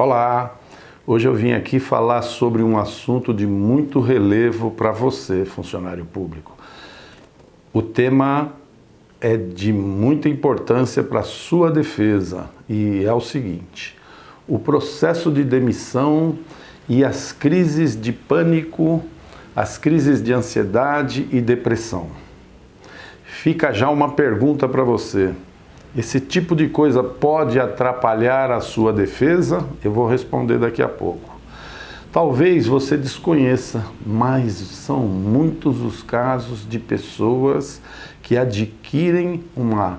Olá! Hoje eu vim aqui falar sobre um assunto de muito relevo para você, funcionário público. O tema é de muita importância para a sua defesa e é o seguinte: o processo de demissão e as crises de pânico, as crises de ansiedade e depressão. Fica já uma pergunta para você. Esse tipo de coisa pode atrapalhar a sua defesa? Eu vou responder daqui a pouco. Talvez você desconheça, mas são muitos os casos de pessoas que adquirem uma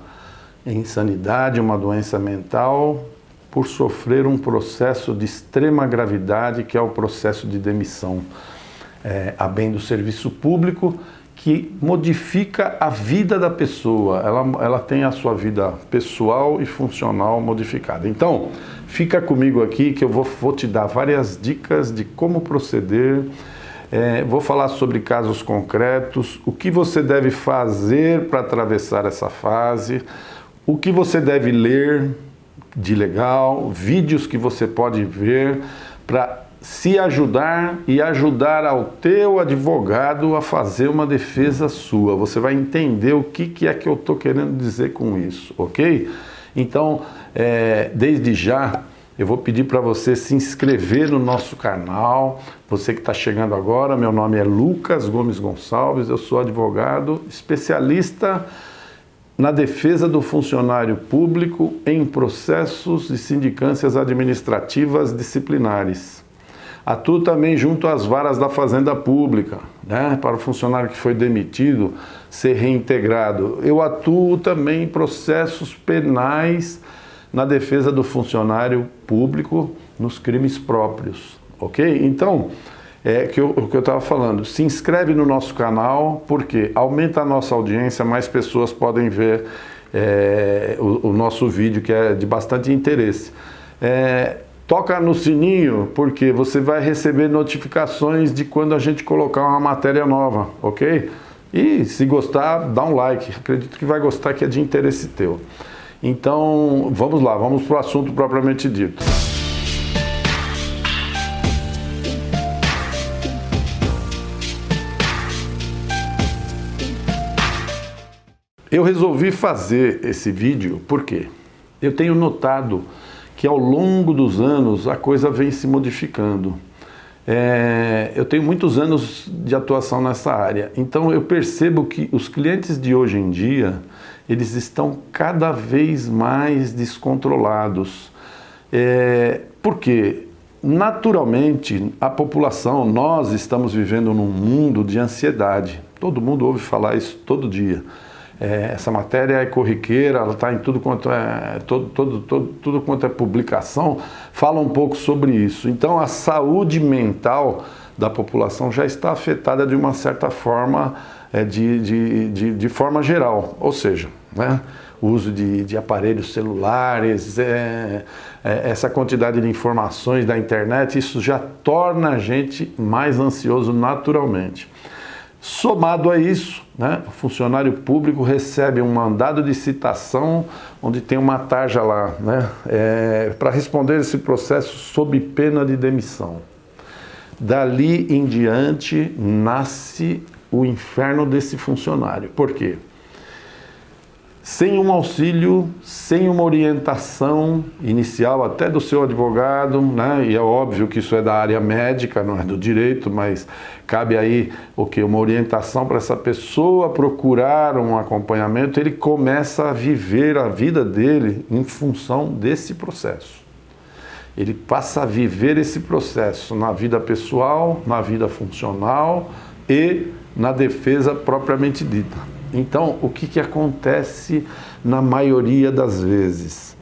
insanidade, uma doença mental, por sofrer um processo de extrema gravidade, que é o processo de demissão a bem do serviço público, que modifica a vida da pessoa, ela tem a sua vida pessoal e funcional modificada. Então, fica comigo aqui que eu vou te dar várias dicas de como proceder, vou falar sobre casos concretos, o que você deve fazer para atravessar essa fase, o que você deve ler de legal, vídeos que você pode ver para se ajudar e ajudar ao teu advogado a fazer uma defesa sua. Você vai entender o que é que eu estou querendo dizer com isso, ok? Então, desde já, eu vou pedir para você se inscrever no nosso canal. Você que está chegando agora, meu nome é Lucas Gomes Gonçalves, eu sou advogado especialista na defesa do funcionário público em processos e sindicâncias administrativas disciplinares. Atuo também junto às varas da Fazenda Pública, né, para o funcionário que foi demitido ser reintegrado. Eu atuo também em processos penais na defesa do funcionário público nos crimes próprios, ok? Então, o que eu estava falando, se inscreve no nosso canal, porque aumenta a nossa audiência, mais pessoas podem ver o nosso vídeo, que é de bastante interesse. Toca no sininho, porque você vai receber notificações de quando a gente colocar uma matéria nova, ok? E se gostar, dá um like, acredito que vai gostar, que é de interesse teu. Então, vamos lá, vamos para o assunto propriamente dito. Eu resolvi fazer esse vídeo porque eu tenho notado que ao longo dos anos a coisa vem se modificando. Eu tenho muitos anos de atuação nessa área, então eu percebo que os clientes de hoje em dia, eles estão cada vez mais descontrolados. Por quê? Naturalmente, a população, nós estamos vivendo num mundo de ansiedade. Todo mundo ouve falar isso todo dia. Essa matéria é corriqueira, ela está em tudo quanto tudo quanto é publicação, fala um pouco sobre isso. Então, a saúde mental da população já está afetada de uma certa forma, de forma geral, ou seja, né, o uso de aparelhos celulares, essa quantidade de informações da internet, isso já torna a gente mais ansioso naturalmente. Somado a isso, né, o funcionário público recebe um mandado de citação onde tem uma tarja lá, né, para responder esse processo sob pena de demissão. Dali em diante nasce o inferno desse funcionário. Por quê? Sem um auxílio, sem uma orientação inicial até do seu advogado, né? E é óbvio que isso é da área médica, não é do direito, mas cabe aí uma orientação para essa pessoa procurar um acompanhamento, ele começa a viver a vida dele em função desse processo. Ele passa a viver esse processo na vida pessoal, na vida funcional e na defesa propriamente dita. Então, o que acontece na maioria das vezes?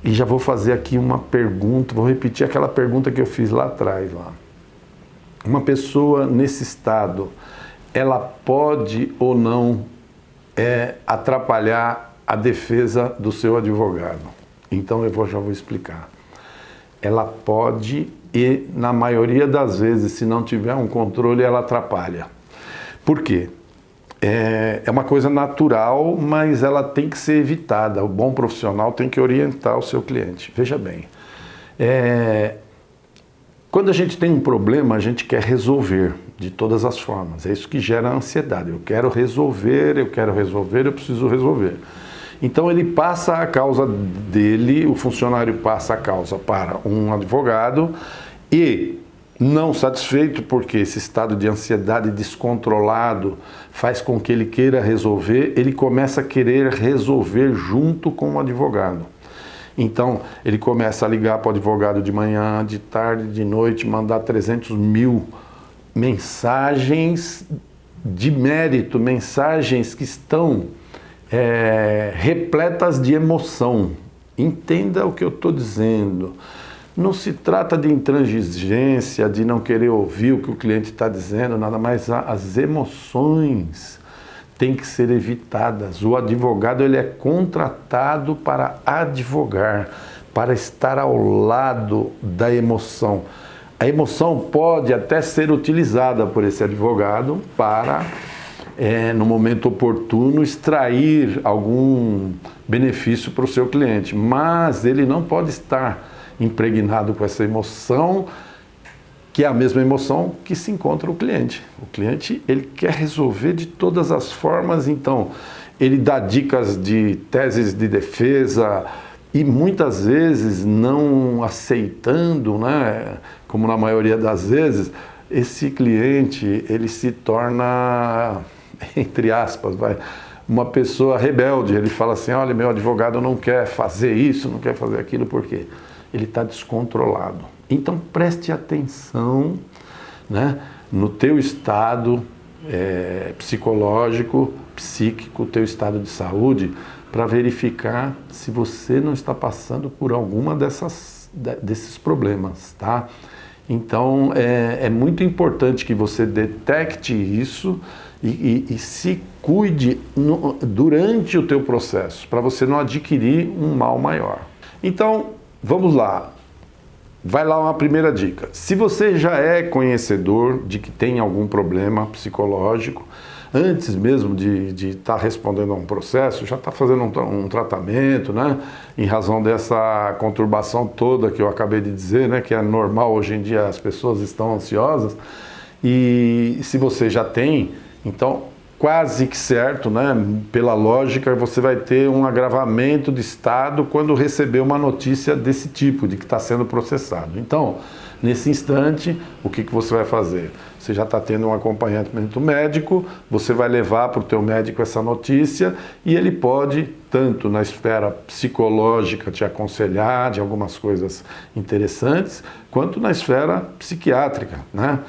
E já vou fazer aqui uma pergunta, vou repetir aquela pergunta que eu fiz lá atrás. Uma pessoa nesse estado, ela pode ou não atrapalhar a defesa do seu advogado? Então, já vou explicar. Ela pode e, na maioria das vezes, se não tiver um controle, ela atrapalha. Por quê? É uma coisa natural, mas ela tem que ser evitada. O bom profissional tem que orientar o seu cliente. Veja bem, Quando a gente tem um problema, a gente quer resolver de todas as formas. É isso que gera ansiedade. Eu quero resolver, eu preciso resolver. Então ele passa a causa dele, o funcionário passa a causa para um advogado e, não satisfeito, porque esse estado de ansiedade descontrolado faz com que ele queira resolver, ele começa a querer resolver junto com o advogado. Então, ele começa a ligar para o advogado de manhã, de tarde, de noite, mandar 300 mil mensagens de mérito, mensagens que estão repletas de emoção. Entenda o que eu estou dizendo. Não se trata de intransigência, de não querer ouvir o que o cliente está dizendo, nada mais. As emoções têm que ser evitadas. O advogado ele é contratado para advogar, para estar ao lado da emoção. A emoção pode até ser utilizada por esse advogado para, no momento oportuno, extrair algum benefício para o seu cliente, mas ele não pode estar impregnado com essa emoção, que é a mesma emoção que se encontra o cliente. O cliente, ele quer resolver de todas as formas, então ele dá dicas de teses de defesa e muitas vezes não aceitando, né, como na maioria das vezes, esse cliente, ele se torna, entre aspas, uma pessoa rebelde. Ele fala assim, olha, meu advogado não quer fazer isso, não quer fazer aquilo, por quê? Ele está descontrolado. Então preste atenção, né, no teu estado psicológico, psíquico, teu estado de saúde, para verificar se você não está passando por alguma desses problemas, tá? Então é muito importante que você detecte isso e se cuide durante o teu processo, para você não adquirir um mal maior. Então, vamos lá. Vai lá uma primeira dica. Se você já é conhecedor de que tem algum problema psicológico, antes mesmo de estar respondendo a um processo, já está fazendo um tratamento, né? Em razão dessa conturbação toda que eu acabei de dizer, né? Que é normal hoje em dia, as pessoas estão ansiosas. E se você já tem, então quase que certo, né? Pela lógica, você vai ter um agravamento de estado quando receber uma notícia desse tipo, de que está sendo processado. Então, nesse instante, o que você vai fazer? Você já está tendo um acompanhamento médico, você vai levar para o teu médico essa notícia e ele pode, tanto na esfera psicológica, te aconselhar de algumas coisas interessantes, quanto na esfera psiquiátrica, né?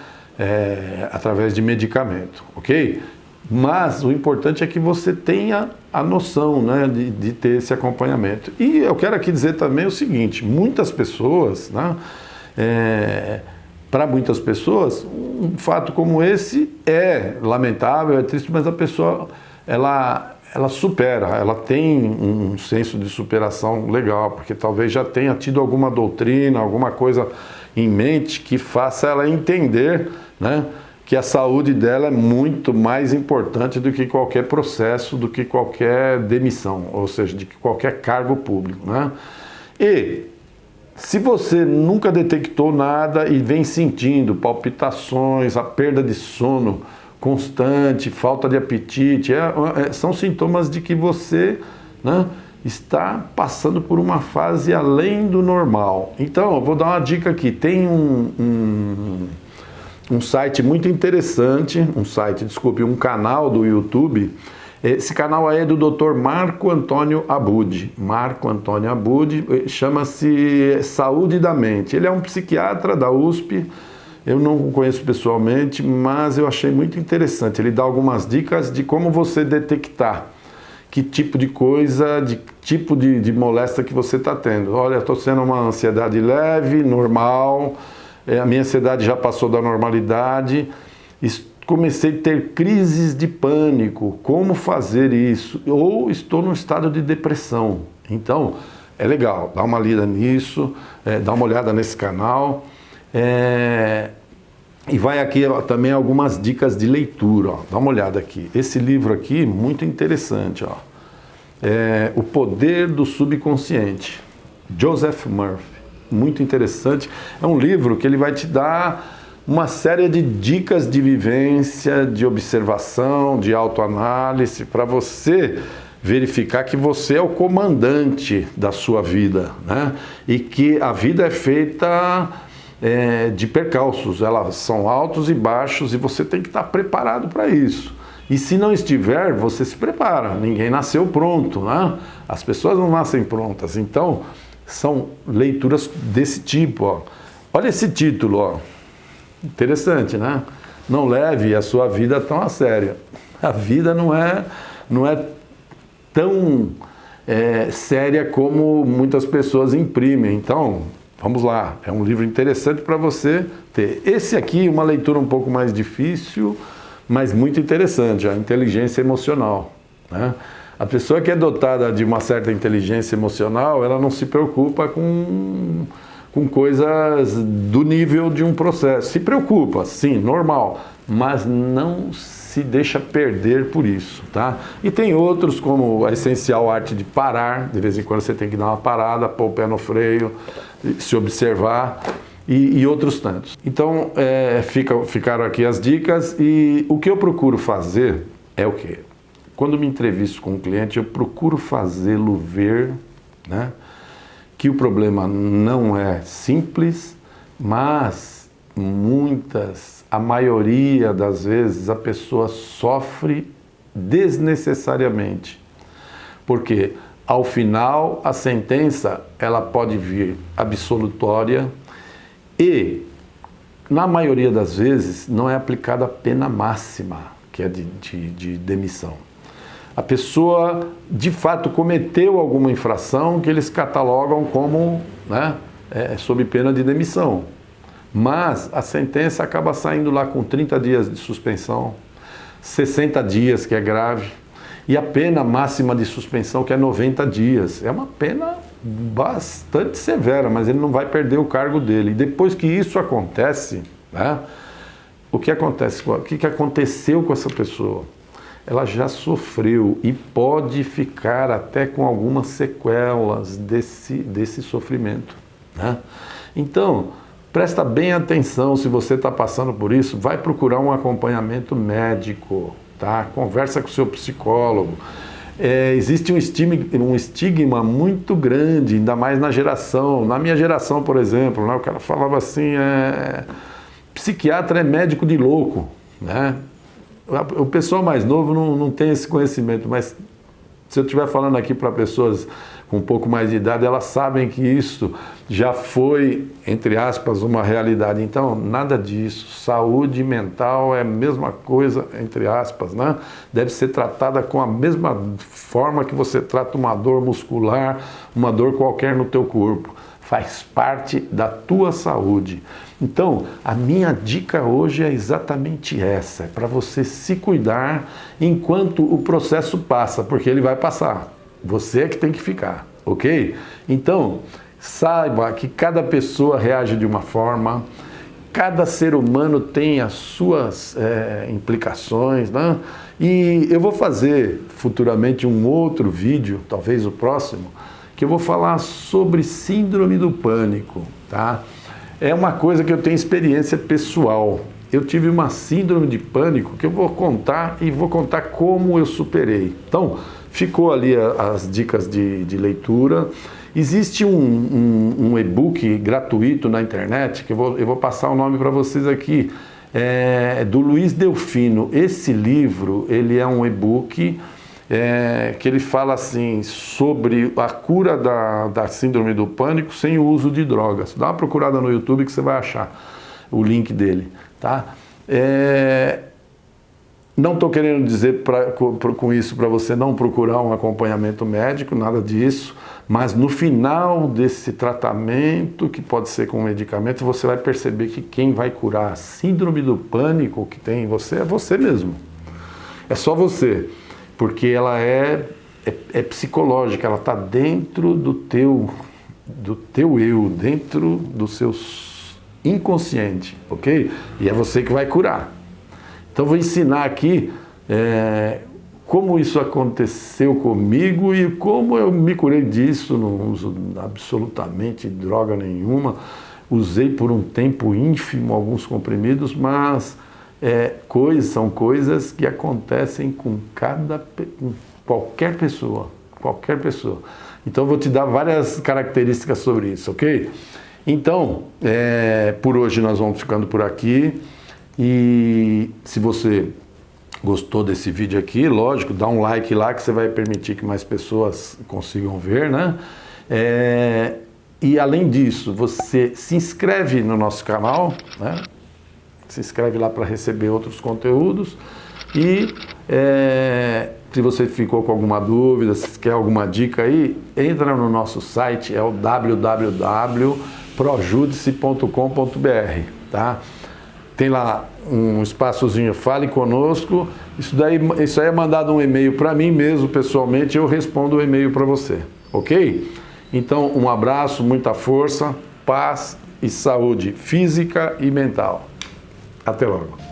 Através de medicamento, ok? Mas o importante é que você tenha a noção, né, de ter esse acompanhamento. E eu quero aqui dizer também o seguinte, muitas pessoas, né, para muitas pessoas, um fato como esse é lamentável, é triste, mas a pessoa, ela supera, ela tem um senso de superação legal, porque talvez já tenha tido alguma doutrina, alguma coisa em mente que faça ela entender, né, que a saúde dela é muito mais importante do que qualquer processo, do que qualquer demissão, ou seja, de que qualquer cargo público, né? E se você nunca detectou nada e vem sentindo palpitações, a perda de sono constante, falta de apetite, são sintomas de que você, né, está passando por uma fase além do normal. Então, eu vou dar uma dica aqui. Tem um site muito interessante, um canal do YouTube. Esse canal aí é do Dr. Marco Antônio Abud. Marco Antônio Abud, chama-se Saúde da Mente. Ele é um psiquiatra da USP, eu não o conheço pessoalmente, mas eu achei muito interessante. Ele dá algumas dicas de como você detectar que tipo de coisa, de tipo de moléstia que você está tendo. Olha, estou tendo uma ansiedade leve, normal, a minha ansiedade já passou da normalidade, comecei a ter crises de pânico, como fazer isso? Ou estou num estado de depressão. Então, é legal, dá uma lida nisso, dá uma olhada nesse canal. E vai aqui também algumas dicas de leitura, ó. Dá uma olhada aqui. Esse livro aqui, muito interessante, ó. O Poder do Subconsciente, Joseph Murphy. muito interessante. É um livro que ele vai te dar uma série de dicas de vivência, de observação, de autoanálise, para você verificar que você é o comandante da sua vida, né? E que a vida é feita de percalços, elas são altos e baixos e você tem que estar preparado para isso. E se não estiver, você se prepara, ninguém nasceu pronto, né? As pessoas não nascem prontas, então são leituras desse tipo, ó. Olha esse título, ó. Interessante, né? Não leve a sua vida tão a sério. A vida não é tão séria como muitas pessoas imprimem. Então, vamos lá. É um livro interessante para você ter. Esse aqui, uma leitura um pouco mais difícil, mas muito interessante, a inteligência emocional, né? A pessoa que é dotada de uma certa inteligência emocional, ela não se preocupa com coisas do nível de um processo. Se preocupa, sim, normal, mas não se deixa perder por isso, tá? E tem outros, como a essencial arte de parar, de vez em quando você tem que dar uma parada, pôr o pé no freio, se observar, e outros tantos. Então, ficaram aqui as dicas, e o que eu procuro fazer é o quê? Quando me entrevisto com um cliente, eu procuro fazê-lo ver, né, que o problema não é simples, mas a maioria das vezes a pessoa sofre desnecessariamente. Porque ao final a sentença ela pode vir absolutória e na maioria das vezes não é aplicada a pena máxima, que é de demissão. A pessoa, de fato, cometeu alguma infração que eles catalogam como, né, sob pena de demissão. Mas a sentença acaba saindo lá com 30 dias de suspensão, 60 dias, que é grave, e a pena máxima de suspensão, que é 90 dias. É uma pena bastante severa, mas ele não vai perder o cargo dele. E depois que isso acontece, né, o que acontece? O que aconteceu com essa pessoa? Ela já sofreu e pode ficar até com algumas sequelas desse sofrimento, né? Então, presta bem atenção, se você está passando por isso, vai procurar um acompanhamento médico, tá? Conversa com o seu psicólogo. Existe um estigma muito grande, ainda mais na minha geração, por exemplo, né? O cara falava assim, psiquiatra é médico de louco, né? O pessoal mais novo não tem esse conhecimento, mas se eu estiver falando aqui para pessoas com um pouco mais de idade, elas sabem que isso já foi, entre aspas, uma realidade. Então, nada disso. Saúde mental é a mesma coisa, entre aspas, né? Deve ser tratada com a mesma forma que você trata uma dor muscular, uma dor qualquer no teu corpo. Faz parte da tua saúde. Então, a minha dica hoje é exatamente essa, é para você se cuidar enquanto o processo passa, porque ele vai passar. Você é que tem que ficar, ok? Então, saiba que cada pessoa reage de uma forma, cada ser humano tem as suas implicações, né? E eu vou fazer futuramente um outro vídeo, talvez o próximo, que eu vou falar sobre síndrome do pânico, tá? É uma coisa que eu tenho experiência pessoal. Eu tive uma síndrome de pânico que eu vou contar e vou contar como eu superei. Então, ficou ali as dicas de leitura. Existe um e-book gratuito na internet, que eu vou passar o nome para vocês aqui, do Luiz Delfino. Esse livro, ele é um e-book que ele fala assim sobre a cura da síndrome do pânico sem o uso de drogas. Dá uma procurada no YouTube que você vai achar o link dele, tá? Não estou querendo dizer com isso para você não procurar um acompanhamento médico, nada disso, mas no final desse tratamento, que pode ser com medicamento, você vai perceber que quem vai curar a síndrome do pânico que tem em você é você mesmo. É só você. Porque ela é psicológica, ela está dentro do teu eu, dentro do seu inconsciente, ok? E é você que vai curar. Então vou ensinar aqui como isso aconteceu comigo e como eu me curei disso, não uso absolutamente droga nenhuma. Usei por um tempo ínfimo alguns comprimidos, mas são coisas que acontecem com qualquer pessoa, Então eu vou te dar várias características sobre isso, ok? Então, por hoje nós vamos ficando por aqui, e se você gostou desse vídeo aqui, lógico, dá um like lá que você vai permitir que mais pessoas consigam ver, né? E além disso, você se inscreve no nosso canal, né? Se inscreve lá para receber outros conteúdos. E se você ficou com alguma dúvida, se quer alguma dica aí, entra no nosso site, é o www.projudice.com.br, tá? Tem lá um espaçozinho, fale conosco. Isso aí é mandado um e-mail para mim mesmo, pessoalmente, eu respondo o e-mail para você, ok? Então, um abraço, muita força, paz e saúde física e mental. Até logo.